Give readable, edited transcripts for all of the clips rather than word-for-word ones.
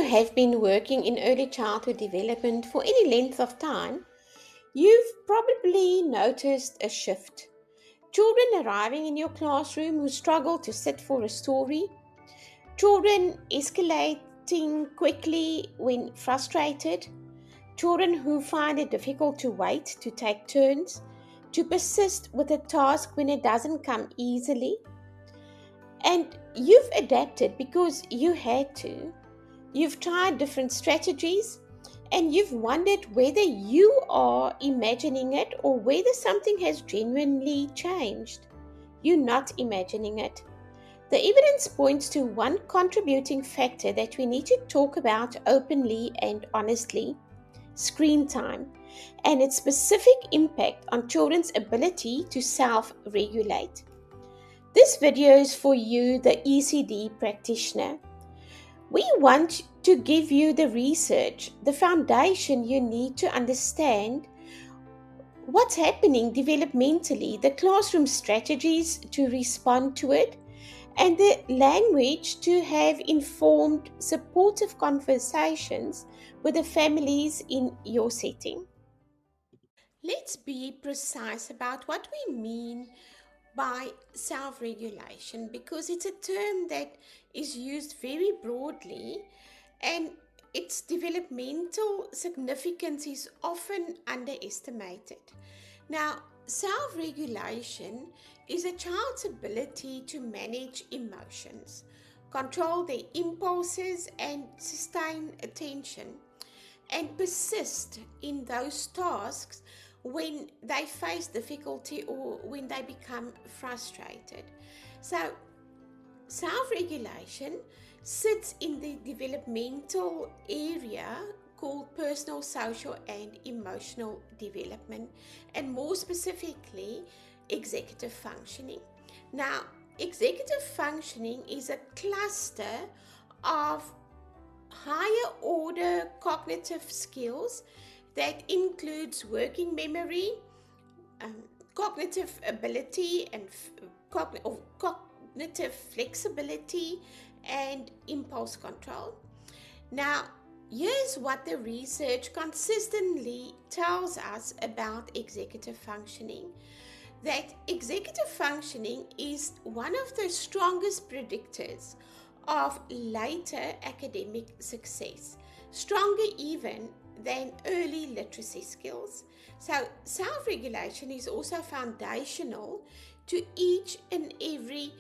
have been working in early childhood development for any length of time, you've probably noticed a shift. Children arriving in your classroom who struggle to sit for a story, children escalating quickly when frustrated, children who find it difficult to wait, to take turns, to persist with a task when it doesn't come easily. And you've adapted because you had to. You've tried different strategies and you've wondered whether you are imagining it or whether something has genuinely changed. You're not imagining it. The evidence points to one contributing factor that we need to talk about openly and honestly: screen time and its specific impact on children's ability to self regulate. This video is for you, the ECD practitioner. We want to give you the research, the foundation you need to understand what's happening developmentally, the classroom strategies to respond to it, and the language to have informed, supportive conversations with the families in your setting. Let's be precise about what we mean by self regulation, because it's a term that is used very broadly and its developmental significance is often underestimated. Now, self regulation is a child's ability to manage emotions, control their impulses, and sustain attention, and persist in those tasks when they face difficulty or when they become frustrated. So, self regulation sits in the developmental area called personal, social, and emotional development, and more specifically, executive functioning. Now, executive functioning is a cluster of higher order cognitive skills that includes working memory, cognitive ability, and cognitive flexibility, and impulse control. Now, here's what the research consistently tells us about executive functioning: that executive functioning is one of the strongest predictors of later academic success, stronger even than early literacy skills. So, self regulation is also foundational to each and every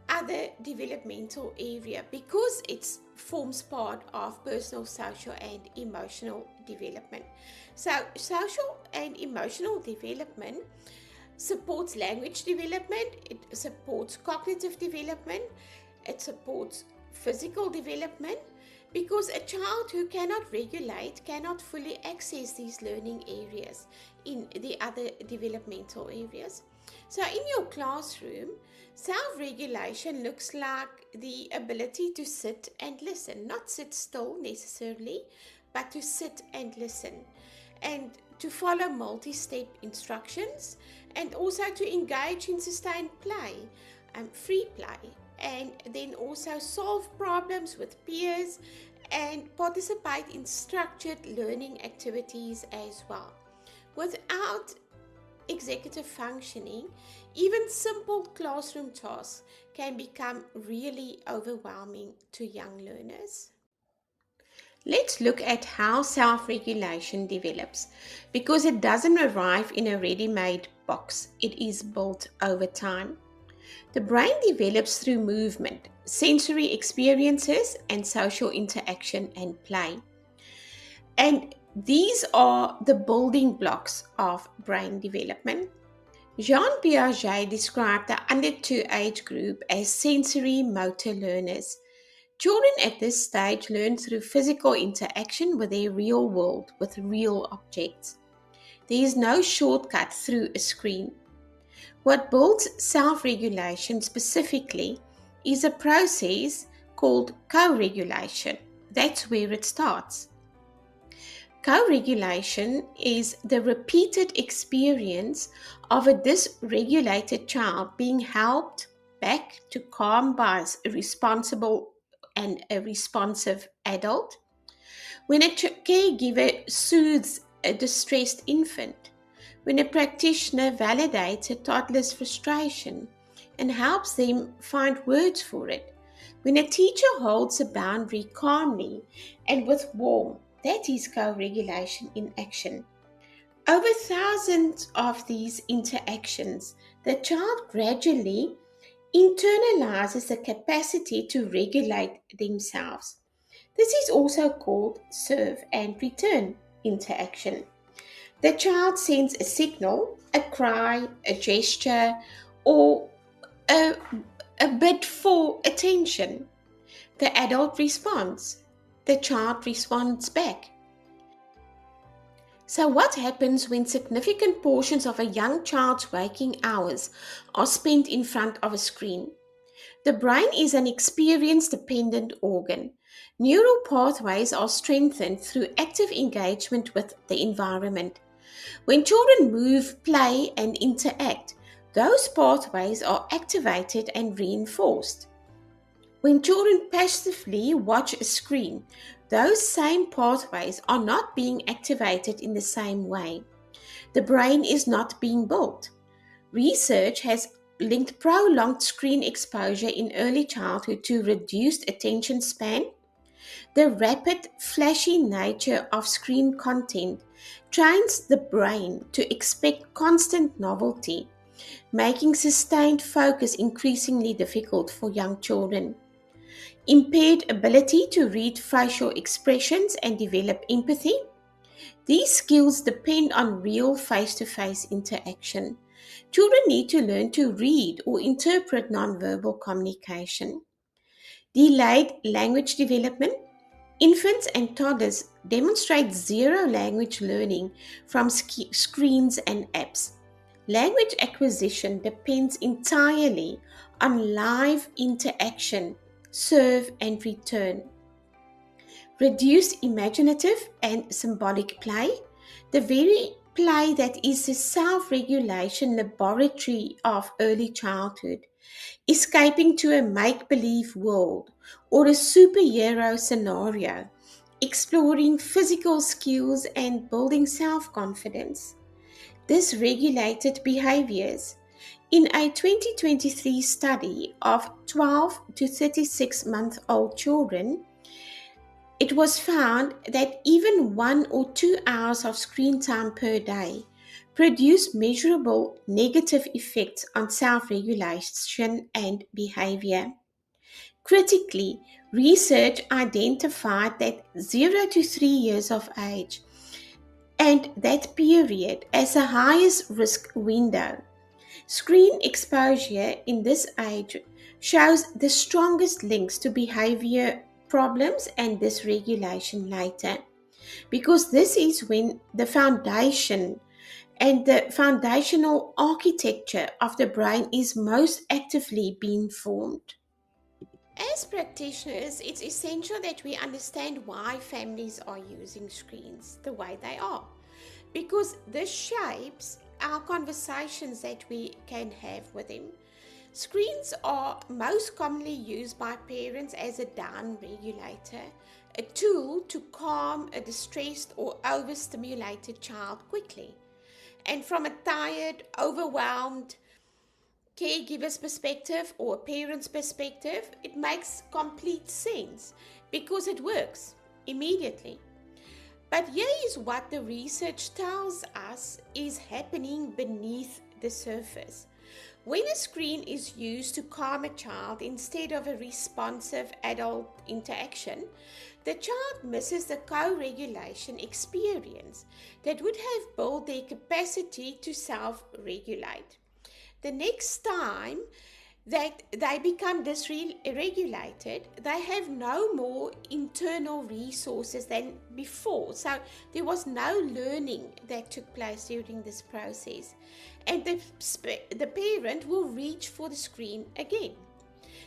other developmental area because it forms part of personal, social, and emotional development. So, social and emotional development supports language development, it supports cognitive development, it supports physical development, because a child who cannot regulate cannot fully access these learning areas in the other developmental areas. So in your classroom, self-regulation looks like the ability to sit and listen, not sit still necessarily, but to sit and listen, and to follow multi-step instructions, and also to engage in sustained play, free play, and then also solve problems with peers and participate in structured learning activities as well. Without executive functioning, even simple classroom tasks can become really overwhelming to young learners. Let's look at how self-regulation develops, because it doesn't arrive in a ready-made box. It is built over time. The brain develops through movement, sensory experiences, and social interaction and play. And these are the building blocks of brain development. Jean Piaget described the under 2 age group as sensory motor learners. Children at this stage learn through physical interaction with their real world, with real objects. There is no shortcut through a screen. What builds self-regulation specifically is a process called co-regulation. That's where it starts. Co-regulation is the repeated experience of a dysregulated child being helped back to calm by a responsible and a responsive adult. When a caregiver soothes a distressed infant, when a practitioner validates a toddler's frustration and helps them find words for it, when a teacher holds a boundary calmly and with warmth, that is co-regulation in action. Over thousands of these interactions, the child gradually internalizes the capacity to regulate themselves. This is also called serve and return interaction. The child sends a signal, a cry, a gesture, or a, a bid for attention. The adult responds. The child responds back. So, what happens when significant portions of a young child's waking hours are spent in front of a screen? The brain is an experience dependent organ. Neural pathways are strengthened through active engagement with the environment. When children move, play, and interact, those pathways are activated and reinforced. When children passively watch a screen, those same pathways are not being activated in the same way. The brain is not being built. Research has linked prolonged screen exposure in early childhood to reduced attention span. The rapid, flashy nature of screen content trains the brain to expect constant novelty, making sustained focus increasingly difficult for young children. Impaired ability to read facial expressions and develop empathy. These skills depend on real face-to-face interaction. Children need to learn to read or interpret nonverbal communication. Delayed language development. Infants and toddlers demonstrate zero language learning from screens and apps. Language acquisition depends entirely on live interaction, serve and return. Reduced imaginative and symbolic play, the very play that is the self regulation laboratory of early childhood, escaping to a make believe world or a superhero scenario, exploring physical skills and building self confidence. Dysregulated behaviors. In a 2023 study of 12 to 36-month-old children, it was found that even 1 or 2 hours of screen time per day produced measurable negative effects on self regulation and behavior. Critically, research identified that 0 to 3 years of age and that period as the highest risk window. Screen exposure in this age shows the strongest links to behavior problems and dysregulation later, because this is when the foundation and the foundational architecture of the brain is most actively being formed. As practitioners, it's essential that we understand why families are using screens the way they are, because this shapes our conversations that we can have with them. Screens are most commonly used by parents as a down regulator, a tool to calm a distressed or overstimulated child quickly. And from a tired, overwhelmed caregiver's perspective or a parent's perspective, it makes complete sense because it works immediately. But here is what the research tells us is happening beneath the surface. When a screen is used to calm a child instead of a responsive adult interaction, the child misses the co-regulation experience that would have built their capacity to self-regulate. The next time that they become dysregulated, they have no more internal resources than before. So there was no learning that took place during this process. And the parent will reach for the screen again.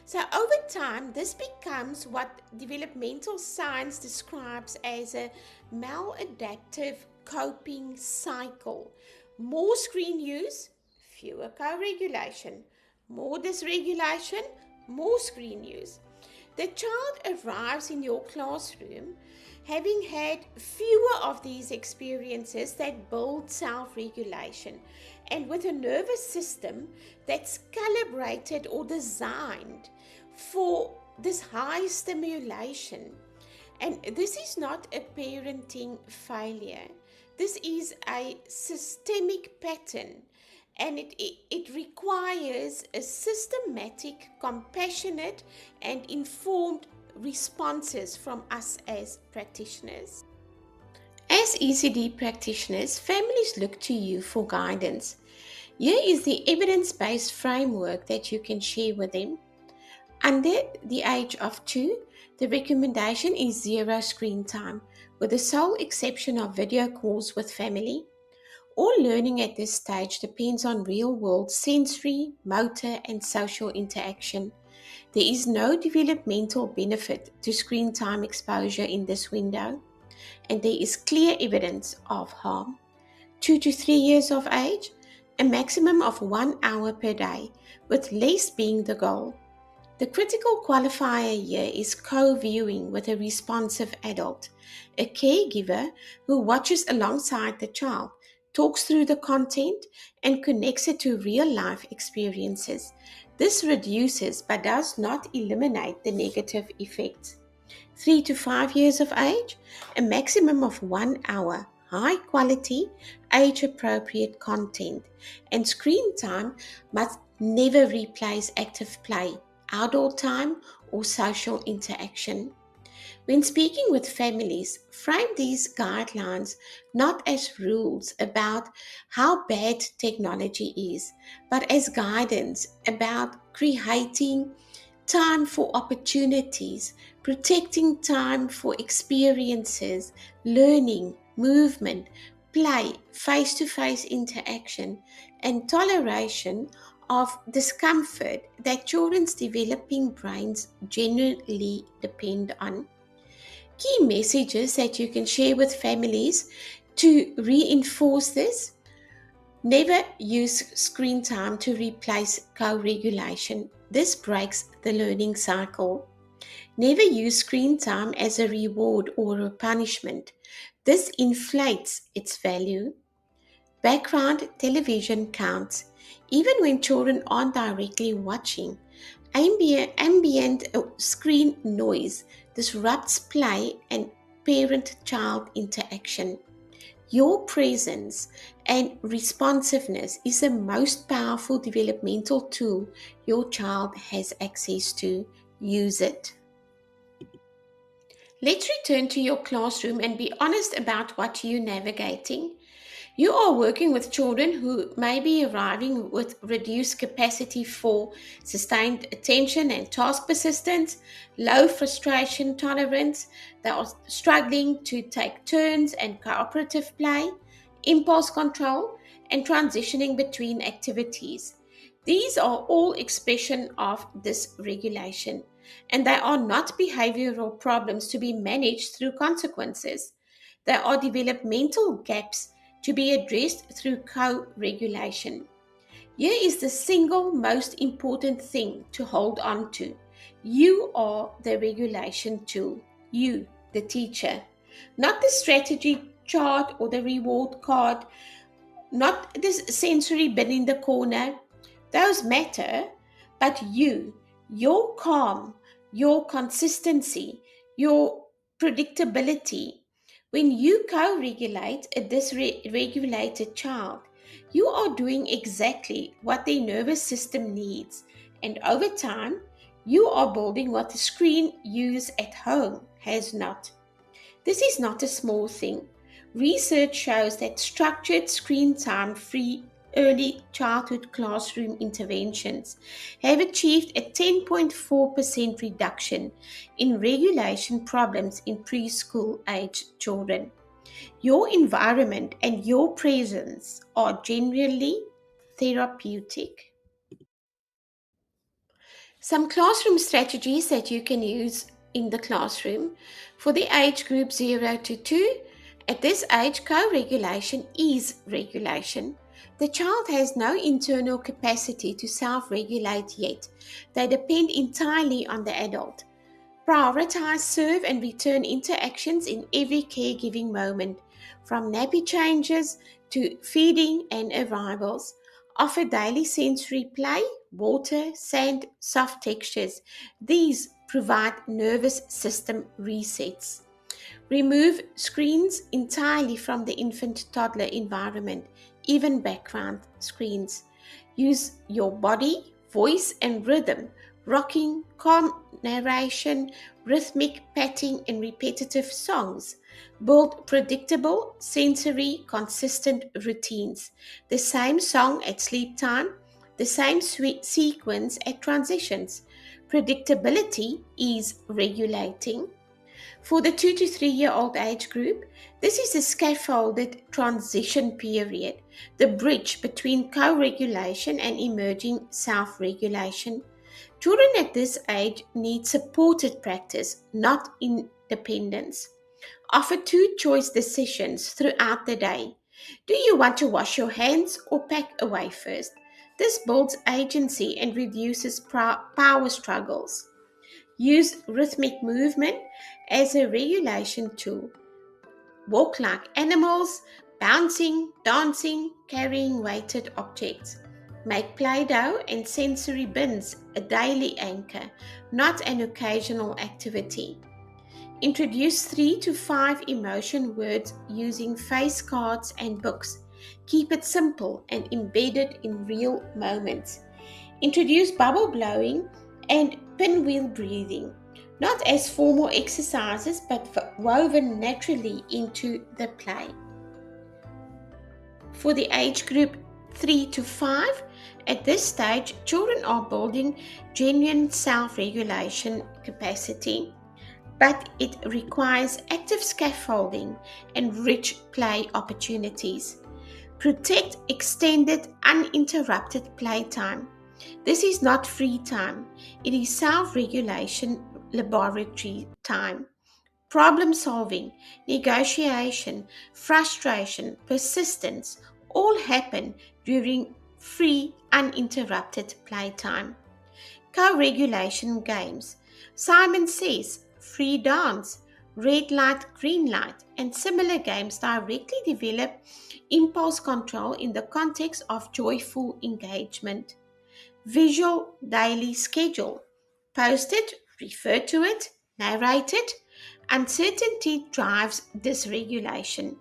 So over time, this becomes what developmental science describes as a maladaptive coping cycle. More screen use, fewer co-regulation. More dysregulation, more screen use. The child arrives in your classroom having had fewer of these experiences that build self-regulation, and with a nervous system that's calibrated or designed for this high stimulation. And this is not a parenting failure. This is a systemic pattern, and it requires a systematic, compassionate, and informed responses from us as practitioners. As ECD practitioners, families look to you for guidance. Here is the evidence based framework that you can share with them. Under the age of 2, the recommendation is zero screen time, with the sole exception of video calls with family. All learning at this stage depends on real world sensory, motor, and social interaction. There is no developmental benefit to screen time exposure in this window, and there is clear evidence of harm. 2 to 3 years of age, a maximum of 1 hour per day, with less being the goal. The critical qualifier here is co-viewing with a responsive adult, a caregiver who watches alongside the child, talks through the content, and connects it to real-life experiences. This reduces but does not eliminate the negative effects. 3 to 5 years of age, a maximum of 1 hour, high quality, age appropriate content, and screen time must never replace active play, outdoor time, or social interaction. When speaking with families, frame these guidelines not as rules about how bad technology is, but as guidance about creating time for opportunities, protecting time for experiences, learning, movement, play, face to face interaction, and toleration of discomfort that children's developing brains genuinely depend on. Key messages that you can share with families to reinforce this: never use screen time to replace co-regulation. This breaks the learning cycle. Never use screen time as a reward or a punishment. This inflates its value. Background television counts. Even when children aren't directly watching, ambient screen noise disrupts play and parent-child interaction. Your presence and responsiveness is the most powerful developmental tool your child has access to. Use it. Let's return to your classroom and be honest about what you're navigating. You are working with children who may be arriving with reduced capacity for sustained attention and task persistence, low frustration tolerance. They are struggling to take turns and cooperative play, impulse control, and transitioning between activities. These are all expression of dysregulation, and they are not behavioral problems to be managed through consequences. They are developmental gaps to be addressed through co-regulation. Here is the single most important thing to hold on to. You are the regulation tool. You, the teacher. Not the strategy chart or the reward card, not this sensory bin in the corner. Those matter, but you, your calm, your consistency, your predictability. When you co-regulate a dysregulated child, you are doing exactly what their nervous system needs, and over time, you are building what the screen use at home has not. This is not a small thing. Research shows that structured screen time free early childhood classroom interventions have achieved a 10.4% reduction in regulation problems in preschool aged children. Your environment and your presence are genuinely therapeutic. Some classroom strategies that you can use in the classroom for the age group 0 to 2. At this age, co-regulation is regulation. The child has no internal capacity to self-regulate yet. They depend entirely on the adult. Prioritize serve and return interactions in every caregiving moment, from nappy changes to feeding and arrivals. Offer daily sensory play, water, sand, soft textures. These provide nervous system resets. Remove screens entirely from the infant toddler environment, even background screens. Use your body, voice, and rhythm, rocking, calm narration, rhythmic patting, and repetitive songs. Build predictable, sensory, consistent routines. The same song at sleep time, the same sequence at transitions. Predictability is regulating. For the 2 to 3 year old age group, this is the scaffolded transition period, the bridge between co regulation and emerging self regulation. Children at this age need supported practice, not independence. Offer two choice decisions throughout the day. Do you want to wash your hands or pack away first? This builds agency and reduces power struggles. Use rhythmic movement as a regulation tool. Walk like animals, bouncing, dancing, carrying weighted objects. Make Play Doh and sensory bins a daily anchor, not an occasional activity. Introduce 3 to 5 emotion words using face cards and books. Keep it simple and embedded in real moments. Introduce bubble blowing and pinwheel breathing, not as formal exercises but woven naturally into the play. For the age group 3 to 5, at this stage, children are building genuine self regulation capacity, but it requires active scaffolding and rich play opportunities. Protect extended, uninterrupted playtime. This is not free time, it is self regulation laboratory time. Problem solving, negotiation, frustration, persistence all happen during free, uninterrupted playtime. Co regulation games. Simon Says, Free Dance, Red Light, Green Light, and similar games directly develop impulse control in the context of joyful engagement. Visual daily schedule. Post it, refer to it, narrate it. Uncertainty drives dysregulation.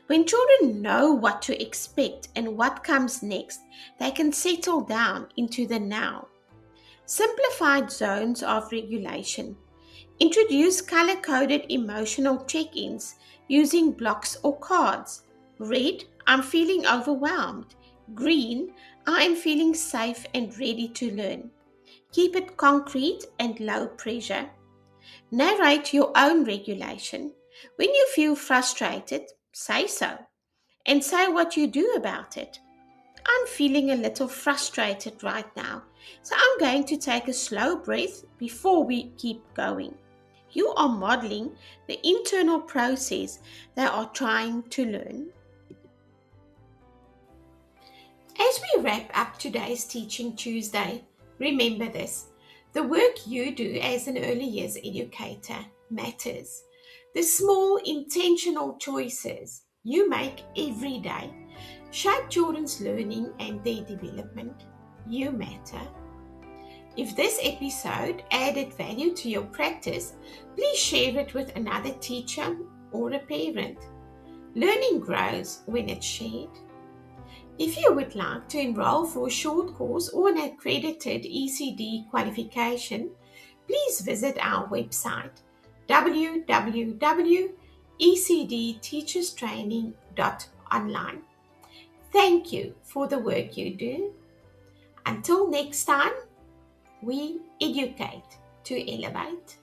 When children know what to expect and what comes next, they can settle down into the now. Simplified zones of regulation. Introduce color coded emotional check ins using blocks or cards. Red, I'm feeling overwhelmed. Green, I am feeling safe and ready to learn. Keep it concrete and low pressure. Narrate your own regulation. When you feel frustrated, say so and say what you do about it. I'm feeling a little frustrated right now, so I'm going to take a slow breath before we keep going. You are modeling the internal process they are trying to learn. As we wrap up today's Teaching Tuesday, remember this: the work you do as an early years educator matters. The small intentional choices you make every day shape children's learning and their development. You matter. If this episode added value to your practice, please share it with another teacher or a parent. Learning grows when it's shared. If you would like to enroll for a short course or an accredited ECD qualification, please visit our website www.ecdteacherstraining.online. Thank you for the work you do. Until next time, we educate to elevate.